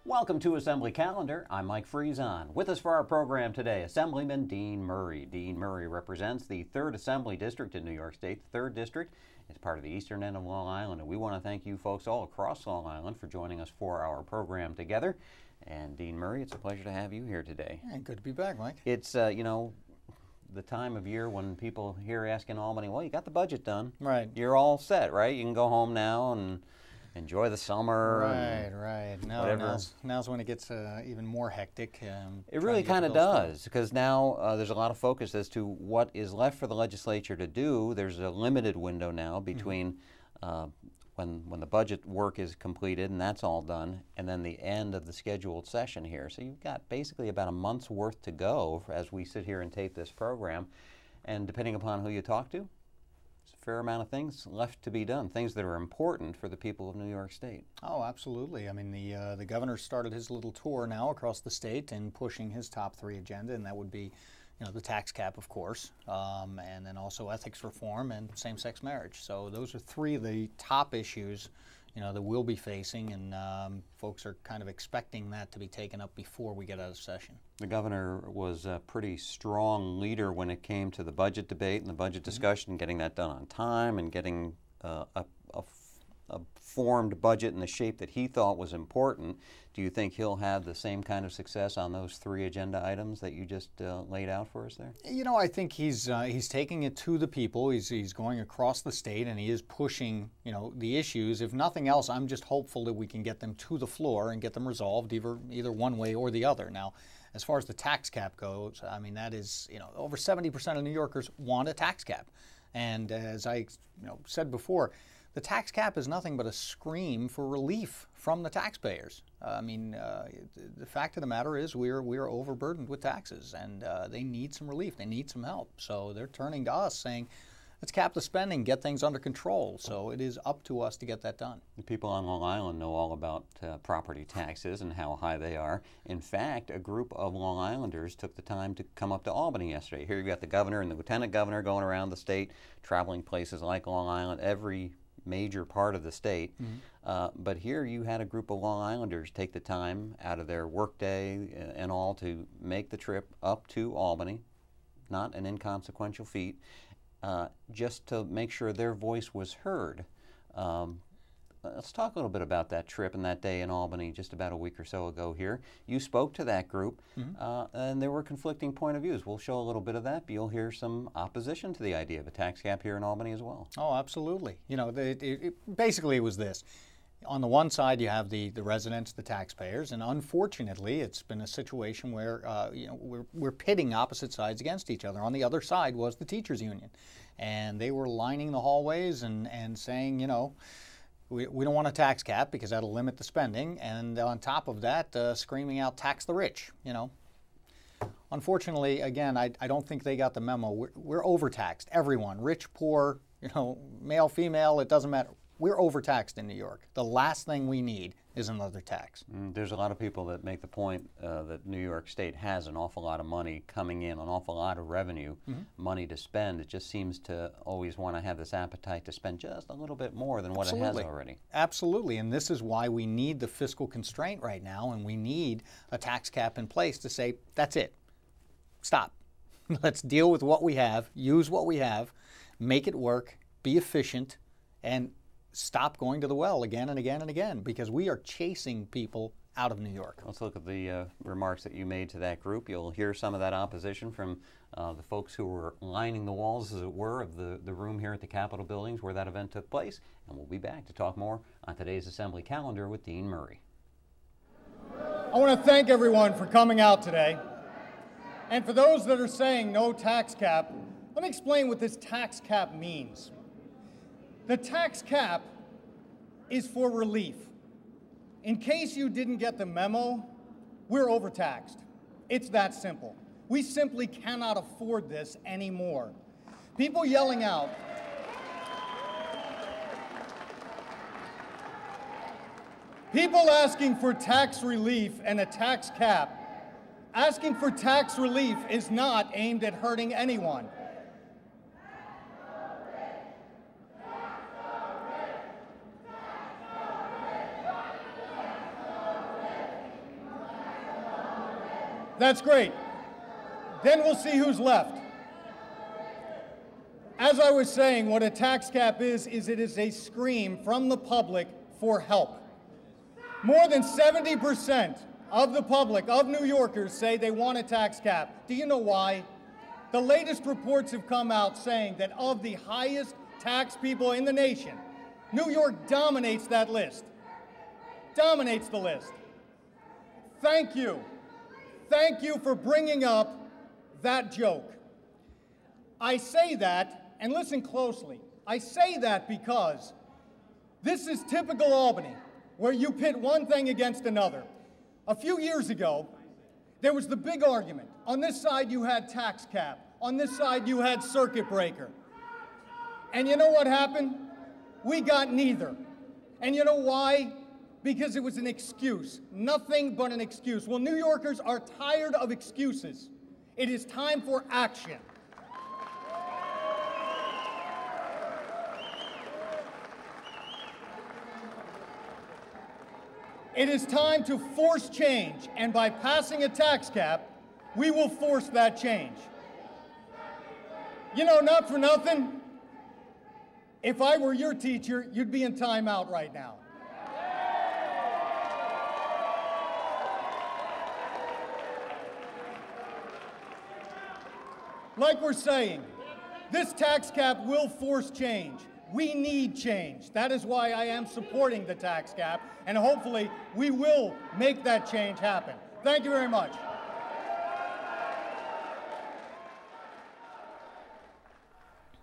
Welcome to Assembly Calendar. I'm Mike Friesen. With us for our program today, Assemblyman Dean Murray. Dean Murray represents the 3rd Assembly District in New York State. The 3rd District is part of the eastern end of Long Island, and we want to thank you folks all across Long Island for joining us for our program together. And Dean Murray, it's a pleasure to have you here today. Yeah, good to be back, Mike. It's, the time of year when people here ask in Albany, well, you got the budget done. Right. You're all set, right? You can go home now and enjoy the summer. Right. No, now's when it gets even more hectic. It really kind of does, because now there's a lot of focus as to what is left for the legislature to do. There's a limited window now between when the budget work is completed and that's all done, and then the end of the scheduled session here. So you've got basically about a month's worth to go as we sit here and tape this program. And depending upon who you talk to, there's a fair amount of things left to be done, things that are important for the people of New York State. Oh, absolutely. I mean, the governor started his little tour now across the state and pushing his top 3 agenda, and that would be, the tax cap, of course, and then also ethics reform and same-sex marriage. So those are 3 of the top issues, that we'll be facing, and folks are kind of expecting that to be taken up before we get out of session. The governor was a pretty strong leader when it came to the budget debate and the budget discussion, getting that done on time and getting a formed budget in the shape that he thought was important. Do you think he'll have the same kind of success on those 3 agenda items that you just laid out for us there? I think he's taking it to the people. He's going across the state, and he is pushing, the issues. If nothing else, I'm just hopeful that we can get them to the floor and get them resolved either one way or the other. Now, as far as the tax cap goes, I mean, that is, over 70% of New Yorkers want a tax cap. And as I said before, the tax cap is nothing but a scream for relief from the taxpayers. The fact of the matter is we're overburdened with taxes, and they need some relief. They need some help. So they're turning to us saying, let's cap the spending, get things under control. So it is up to us to get that done. The people on Long Island know all about property taxes and how high they are. In fact, a group of Long Islanders took the time to come up to Albany yesterday. Here you've got the governor and the lieutenant governor going around the state, traveling places like Long Island, every major part of the state. But here you had a group of Long Islanders take the time out of their workday and all to make the trip up to Albany, not an inconsequential feat, just to make sure their voice was heard. Let's talk a little bit about that trip and that day in Albany just about a week or so ago here. You spoke to that group, and there were conflicting point of views. We'll show a little bit of that, but you'll hear some opposition to the idea of a tax cap here in Albany as well. Oh, absolutely. Basically it was this. On the one side, you have the residents, the taxpayers, and unfortunately, it's been a situation where we're pitting opposite sides against each other. On the other side was the teachers union, and they were lining the hallways and saying, we don't want a tax cap because that'll limit the spending, and on top of that, screaming out, tax the rich, Unfortunately, again, I don't think they got the memo. We're overtaxed, everyone, rich, poor, male, female, it doesn't matter. We're overtaxed in New York. The last thing we need is another tax. There's a lot of people that make the point that New York State has an awful lot of money coming in, an awful lot of revenue, money to spend. It just seems to always want to have this appetite to spend just a little bit more than what it has already. Absolutely, and this is why we need the fiscal constraint right now, and we need a tax cap in place to say, that's it. Stop. Let's deal with what we have, use what we have, make it work, be efficient, and stop going to the well again and again and again, because we are chasing people out of New York. Let's look at the remarks that you made to that group. You'll hear some of that opposition from the folks who were lining the walls, as it were, of the room here at the Capitol buildings where that event took place. And we'll be back to talk more on today's Assembly Calendar with Dean Murray. I want to thank everyone for coming out today. And for those that are saying no tax cap, let me explain what this tax cap means. The tax cap is for relief. In case you didn't get the memo, we're overtaxed. It's that simple. We simply cannot afford this anymore. People yelling out, people asking for tax relief and a tax cap. Asking for tax relief is not aimed at hurting anyone. That's great. Then we'll see who's left. As I was saying, what a tax cap is it is a scream from the public for help. More than 70% of the public, of New Yorkers, say they want a tax cap. Do you know why? The latest reports have come out saying that of the highest tax people in the nation, New York dominates that list. Dominates the list. Thank you. Thank you for bringing up that joke. I say that, and listen closely, I say that because this is typical Albany, where you pit one thing against another. A few years ago, there was the big argument. On this side, you had tax cap. On this side, you had circuit breaker. And you know what happened? We got neither. And you know why? Because it was an excuse. Nothing but an excuse. Well, New Yorkers are tired of excuses. It is time for action. It is time to force change, and by passing a tax cap, we will force that change. You know, not for nothing, if I were your teacher, you'd be in timeout right now. Like we're saying, this tax cap will force change. We need change. That is why I am supporting the tax cap, and hopefully we will make that change happen. Thank you very much.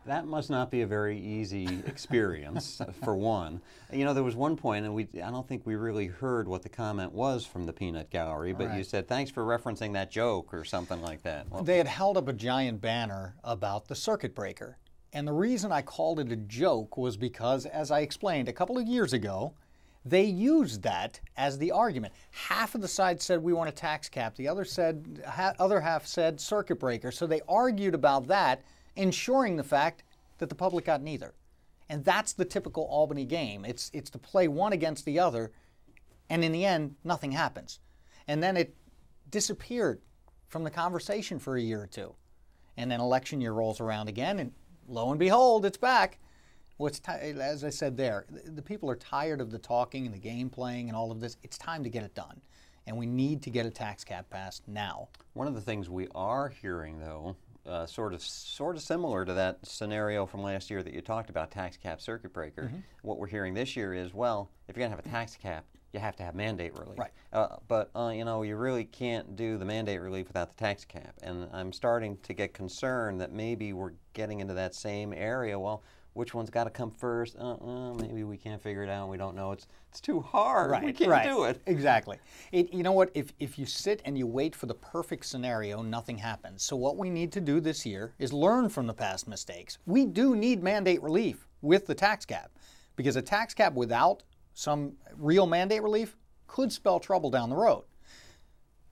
That must not be a very easy experience, for one. You know, there was one point, and I don't think we really heard what the comment was from the peanut gallery, but right. You said, thanks for referencing that joke or something like that. Well, they had held up a giant banner about the circuit breaker. And the reason I called it a joke was because, as I explained a couple of years ago, they used that as the argument. Half of the side said we want a tax cap. The other half said circuit breaker. So they argued about that, ensuring the fact that the public got neither. And that's the typical Albany game. It's to play one against the other, and in the end, nothing happens. And then it disappeared from the conversation for a year or two. And then election year rolls around again, and lo and behold, it's back. Well, as I said there, the people are tired of the talking and the game playing and all of this. It's time to get it done. And we need to get a tax cap passed now. One of the things we are hearing, though, sort of similar to that scenario from last year that you talked about, tax cap, circuit breaker. Mm-hmm. What we're hearing this year is, well, if you're going to have a tax cap, you have to have mandate relief. Right. But you know, you really can't do the mandate relief without the tax cap. And I'm starting to get concerned that maybe we're getting into that same area. Well, which one's got to come first? Maybe we can't figure it out. We don't know. It's too hard. Right, we can't do it. Exactly. You know what? If you sit and you wait for the perfect scenario, nothing happens. So what we need to do this year is learn from the past mistakes. We do need mandate relief with the tax cap, because a tax cap without some real mandate relief could spell trouble down the road.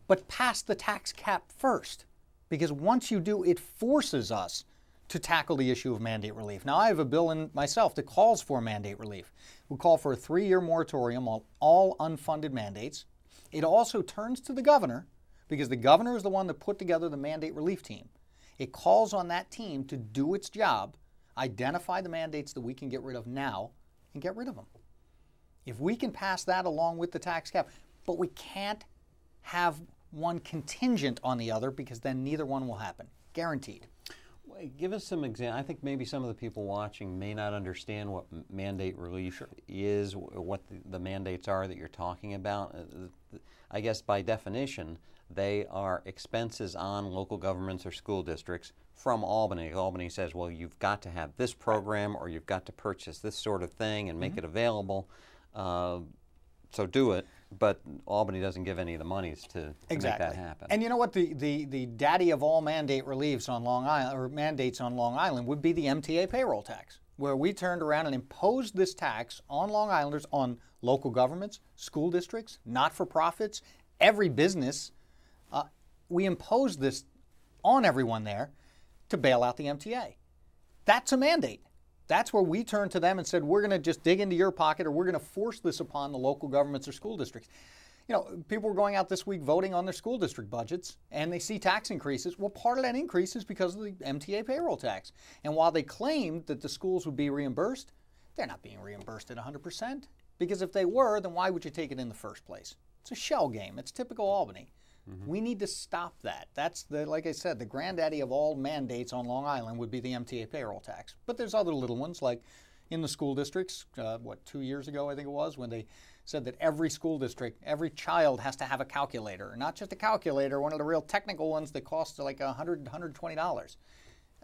But pass the tax cap first, because once you do, it forces us to tackle the issue of mandate relief. Now, I have a bill in myself that calls for mandate relief. We call for a 3-year moratorium on all unfunded mandates. It also turns to the governor, because the governor is the one that put together the mandate relief team. It calls on that team to do its job, identify the mandates that we can get rid of now, and get rid of them. If we can pass that along with the tax cap, but we can't have one contingent on the other, because then neither one will happen. Guaranteed. Give us some examples. I think maybe some of the people watching may not understand what mandate relief is, what the mandates are that you're talking about. I guess by definition, they are expenses on local governments or school districts from Albany. Albany says, well, you've got to have this program, or you've got to purchase this sort of thing and make it available. So do it, but Albany doesn't give any of the monies to make that happen. And you know what? The daddy of all mandate reliefs on Long Island, or mandates on Long Island, would be the MTA payroll tax, where we turned around and imposed this tax on Long Islanders, on local governments, school districts, not-for-profits, every business. We imposed this on everyone there to bail out the MTA. That's a mandate. That's where we turned to them and said, we're going to just dig into your pocket, or we're going to force this upon the local governments or school districts. You know, people were going out this week voting on their school district budgets, and they see tax increases. Well, part of that increase is because of the MTA payroll tax. And while they claimed that the schools would be reimbursed, they're not being reimbursed at 100%. Because if they were, then why would you take it in the first place? It's a shell game. It's typical Albany. We need to stop that. That's, like I said, the granddaddy of all mandates on Long Island would be the MTA payroll tax. But there's other little ones, like in the school districts, 2 years ago I think it was, when they said that every school district, every child has to have a calculator. Not just a calculator, one of the real technical ones that costs like $100, $120.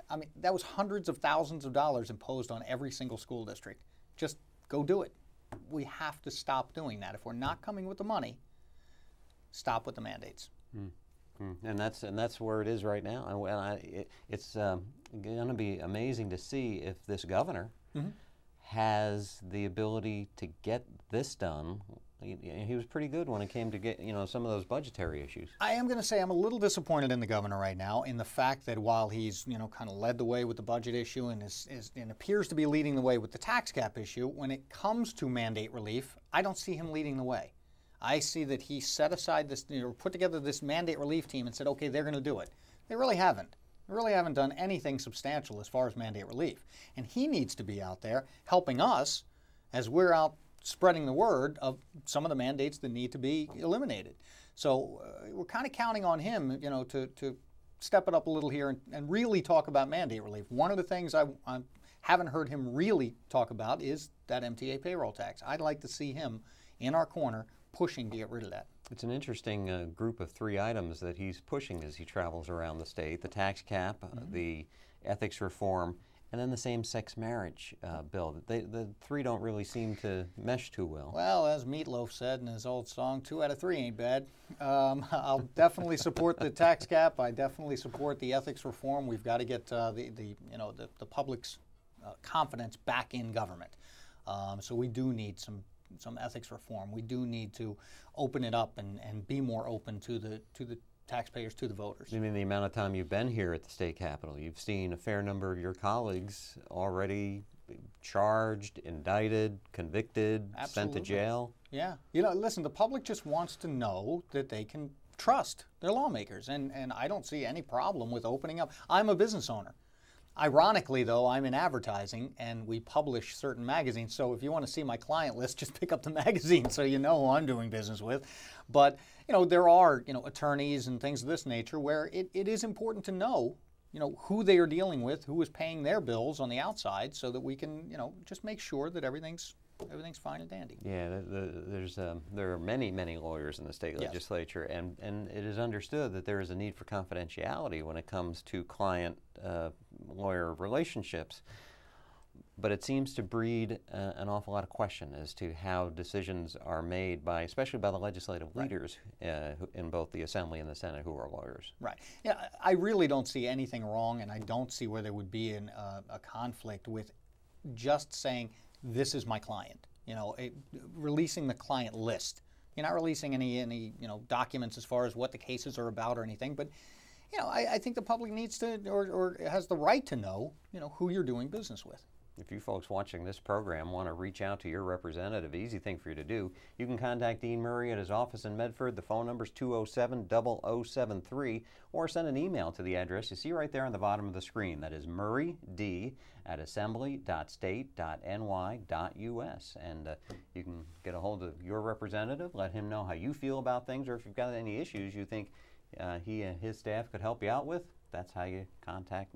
I mean, that was hundreds of thousands of dollars imposed on every single school district. Just go do it. We have to stop doing that. If we're not coming with the money, stop with the mandates. And that's where it is right now. It's going to be amazing to see if this governor has the ability to get this done. He was pretty good when it came to get some of those budgetary issues. I am going to say I'm a little disappointed in the governor right now in the fact that while he's kind of led the way with the budget issue and and appears to be leading the way with the tax cap issue, when it comes to mandate relief, I don't see him leading the way. I see that he set aside this, put together this mandate relief team and said, okay, they're going to do it. They really haven't. They really haven't done anything substantial as far as mandate relief. And he needs to be out there helping us as we're out spreading the word of some of the mandates that need to be eliminated. So we're kind of counting on him, to step it up a little here and really talk about mandate relief. One of the things I haven't heard him really talk about is that MTA payroll tax. I'd like to see him in our corner pushing to get rid of that. It's an interesting group of 3 items that he's pushing as he travels around the state: the tax cap, the ethics reform, and then the same-sex marriage bill. The 3 don't really seem to mesh too well. Well, as Meatloaf said in his old song, 2 out of 3 ain't bad. I'll definitely support the tax cap. I definitely support the ethics reform. We've got to get the public's confidence back in government. So we do need some ethics reform. We do need to open it up and be more open to the taxpayers, to the voters. You mean the amount of time you've been here at the state capitol, you've seen a fair number of your colleagues already charged, indicted, convicted, Absolutely. sent to jail? Yeah. Listen, the public just wants to know that they can trust their lawmakers, and I don't see any problem with opening up. I'm a business owner. Ironically, though, I'm in advertising, and we publish certain magazines, so if you want to see my client list, just pick up the magazine so you know who I'm doing business with. But, there are, attorneys and things of this nature where it is important to know, who they are dealing with, who is paying their bills on the outside, so that we can, just make sure that everything's fine and dandy. Yeah, there are many, many lawyers in the state legislature, and it is understood that there is a need for confidentiality when it comes to client-lawyer relationships. But it seems to breed an awful lot of question as to how decisions are made especially by the legislative leaders in both the Assembly and the Senate who are lawyers. Right. Yeah, I really don't see anything wrong, and I don't see where there would be a conflict with just saying, this is my client. Releasing the client list. You're not releasing any documents as far as what the cases are about or anything, but I think the public needs to or has the right to know who you're doing business with. If you folks watching this program want to reach out to your representative, easy thing for you to do. You can contact Dean Murray at his office in Medford. The phone number is 207-0073, or send an email to the address you see right there on the bottom of the screen. That is murrayD@assembly.state.ny.us. And you can get a hold of your representative, let him know how you feel about things, or if you've got any issues you think he and his staff could help you out with. That's how you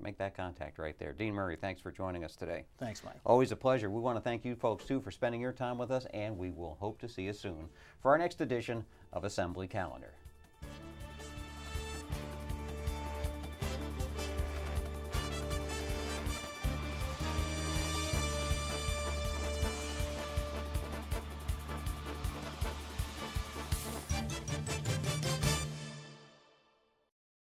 make that contact right there. Dean Murray, thanks for joining us today. Thanks, Mike. Always a pleasure. We want to thank you folks, too, for spending your time with us, and we will hope to see you soon for our next edition of Assembly Calendar.